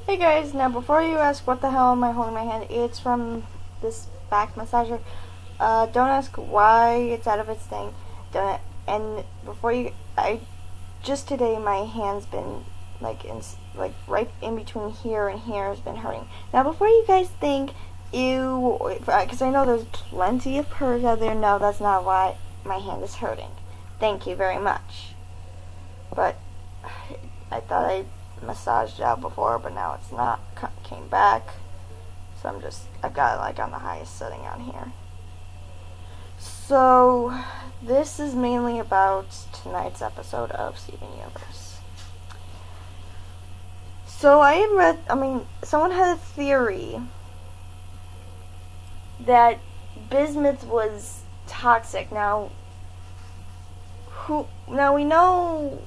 Hey guys, now before you ask what the hell am I holding my hand, it's from this back massager. Don't ask why it's out of its thing. Don't. And before you, just today my hand's been like right in between here and here has been hurting. Now before you guys think, ew, because I know there's plenty of purrs out there. No, that's not why my hand is hurting. Thank you very much. But I thought I massaged it out before, but now it's not. Came back, so I've got it like on the highest setting on here. So this is mainly about tonight's episode of Steven Universe. So I had read, someone had a theory that bismuth was toxic. Now we know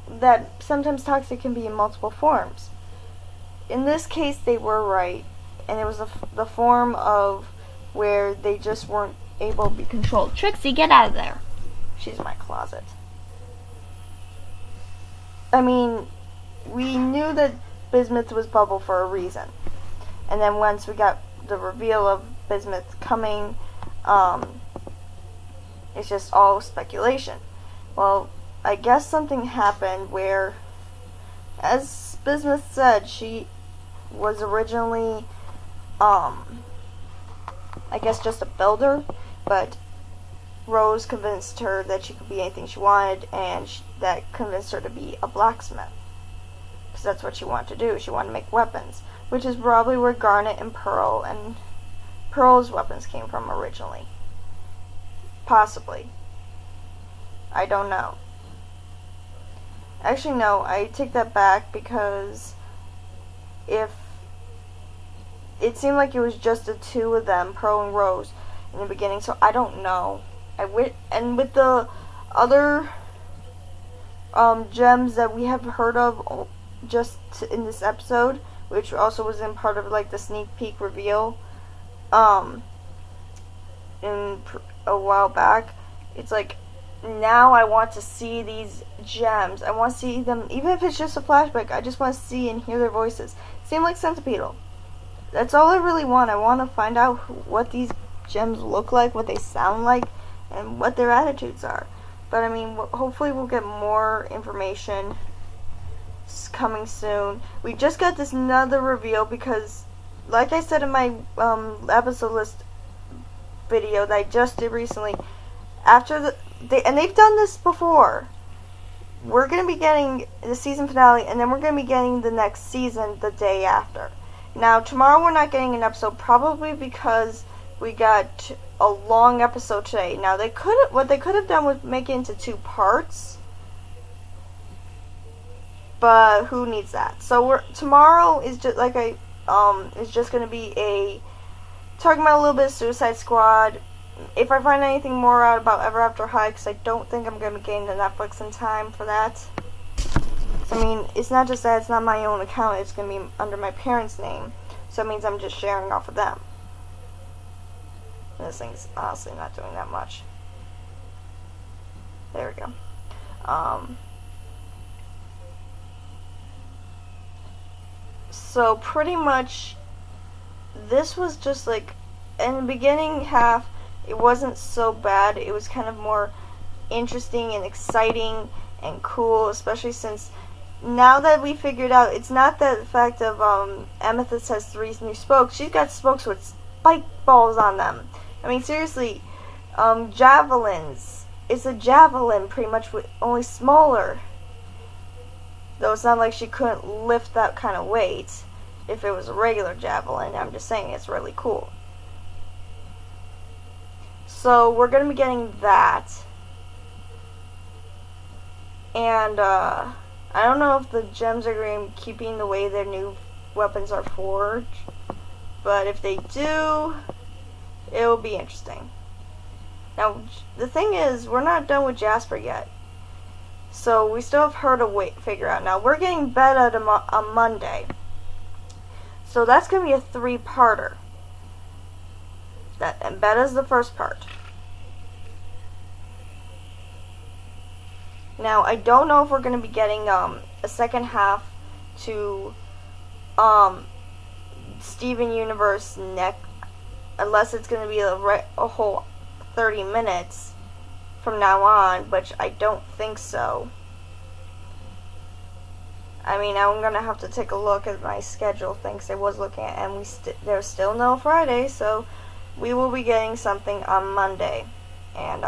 that sometimes toxic can be in multiple forms. In this case, they were right, and it was the form of where they just weren't able to be controlled. Trixie, get out of there. She's in my closet. I mean, we knew that bismuth was bubble for a reason. And then once we got the reveal of bismuth coming, it's just all speculation. Well, I guess something happened where, as Bismuth said, she was originally, I guess just a builder, but Rose convinced her that she could be anything she wanted, and that convinced her to be a blacksmith. Because that's what she wanted to do. She wanted to make weapons, which is probably where Garnet and Pearl's weapons came from originally. Possibly. I don't know. Actually, no, I take that back because if it seemed like it was just the two of them, Pearl and Rose, in the beginning, so I don't know. And with the other gems that we have heard of just in this episode, which also was in part of like the sneak peek reveal in a while back, it's like, now I want to see these gems. I want to see them, even if it's just a flashback. I just want to see and hear their voices. Same like Centipedal. That's all I really want. I want to find out what these gems look like, what they sound like, and what their attitudes are. But I mean, hopefully we'll get more information coming soon. We just got this another reveal because, like I said in my episode list video that I just did recently, after they've done this before. We're going to be getting the season finale, and then we're going to be getting the next season the day after. Now, tomorrow we're not getting an episode, probably because we got a long episode today. Now, what they could have done was make it into 2 parts, but who needs that? So tomorrow is just like is just going to be talking about a little bit of Suicide Squad. If I find anything more out about Ever After High, because I don't think I'm going to be getting to Netflix in time for that. I mean, it's not just that it's not my own account, it's going to be under my parents' name. So it means I'm just sharing off of them. And this thing's honestly not doing that much. There we go. So pretty much, this was just like, in the beginning half, it wasn't so bad. It was kind of more interesting and exciting and cool, especially since now that we figured out, it's not that the fact of Amethyst has 3 new spokes. She's got spokes with spike balls on them. I mean, seriously, javelins. It's a javelin, pretty much, with only smaller. Though it's not like she couldn't lift that kind of weight if it was a regular javelin. I'm just saying, it's really cool. So we're going to be getting that. And I don't know if the gems are going to be keeping the way their new weapons are forged. But if they do, it will be interesting. Now, the thing is, we're not done with Jasper yet. So we still have her to figure out. Now, we're getting Beta on Monday. So that's going to be a 3-parter. And Beta's the first part. Now, I don't know if we're going to be getting a second half to Steven Universe next, unless it's going to be a whole 30 minutes from now on, which I don't think so. I mean, I'm going to have to take a look at my schedule, things I was looking at, and there's still no Friday, so we will be getting something on Monday. And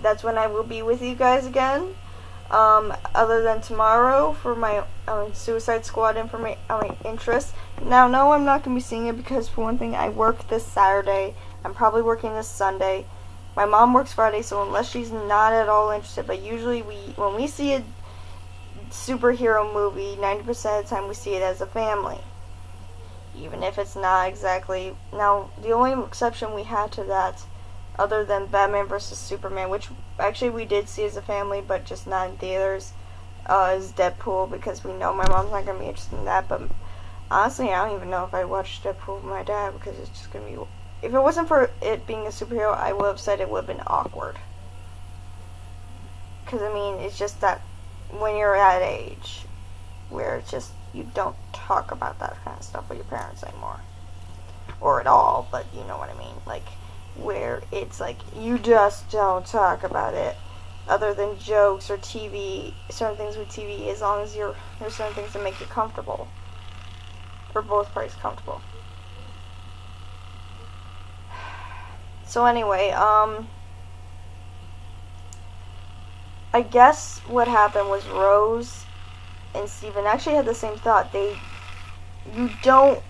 that's when I will be with you guys again. Other than tomorrow for my Suicide Squad interest. Now, no, I'm not going to be seeing it because, for one thing, I work this Saturday. I'm probably working this Sunday. My mom works Friday, so unless she's not at all interested, but usually when we see a superhero movie, 90% of the time we see it as a family. Even if it's not exactly... Now, the only exception we had to that, other than Batman vs. Superman, which actually we did see as a family, but just not in theaters, is Deadpool, because we know my mom's not going to be interested in that. But honestly, I don't even know if I watched Deadpool with my dad, because it's just going to be... If it wasn't for it being a superhero, I would have said it would have been awkward. Because, I mean, it's just that when you're at age where it's just, you don't talk about that kind of stuff with your parents anymore. Or at all, but you know what I mean. Like, where it's like, you just don't talk about it. Other than jokes or TV, certain things with TV, as long as there's certain things that make you comfortable. For both parties comfortable. So anyway, I guess what happened was Rose and Steven actually had the same thought. You don't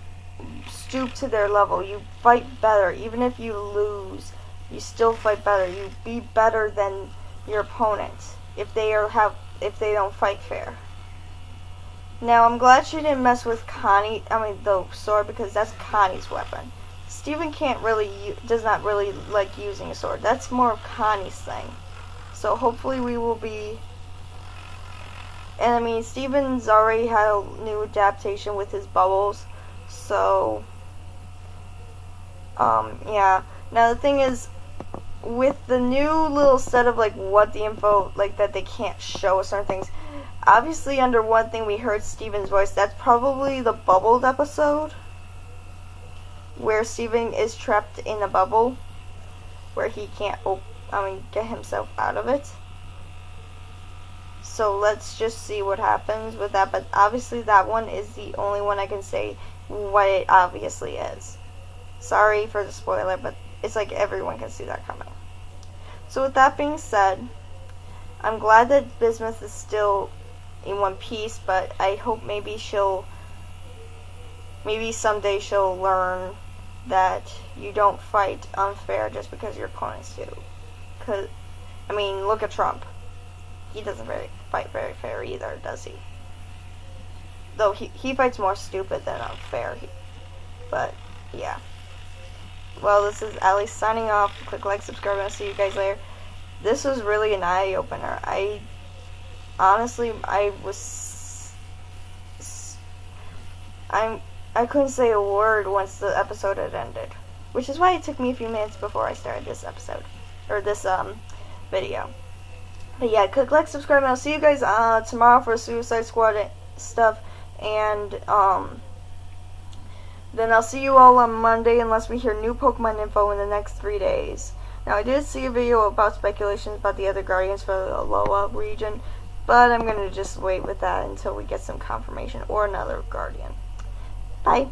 stoop to their level. You fight better. Even if you lose, you still fight better. You be better than your opponent if they don't fight fair. Now, I'm glad she didn't mess with the sword, because that's Connie's weapon. Steven does not really like using a sword. That's more of Connie's thing. So hopefully we will be... And I mean, Steven's already had a new adaptation with his bubbles. So, yeah. Now the thing is, with the new little set of what the info, that they can't show us certain things, obviously under one thing we heard Steven's voice. That's probably the bubbled episode, where Steven is trapped in a bubble, where he can't get himself out of it. So let's just see what happens with that. But obviously that one is the only one I can say what it obviously is. Sorry for the spoiler, but it's like everyone can see that coming. So with that being said, I'm glad that Bismuth is still in one piece, but I hope maybe someday she'll learn that you don't fight unfair just because your opponents do. Because, I mean, look at Trump. He doesn't fight very fair either, does he? Though he fights more stupid than unfair. But, yeah. Well, this is Ali signing off. Click like, subscribe, and I'll see you guys later. This was really an eye-opener. I couldn't say a word once the episode had ended. Which is why it took me a few minutes before I started this episode. Or this, video. But yeah, click like, subscribe, and I'll see you guys, tomorrow for Suicide Squad stuff. And, then I'll see you all on Monday unless we hear new Pokemon info in the next 3 days. Now, I did see a video about speculations about the other Guardians for the Alola region. But I'm going to just wait with that until we get some confirmation or another Guardian. Bye.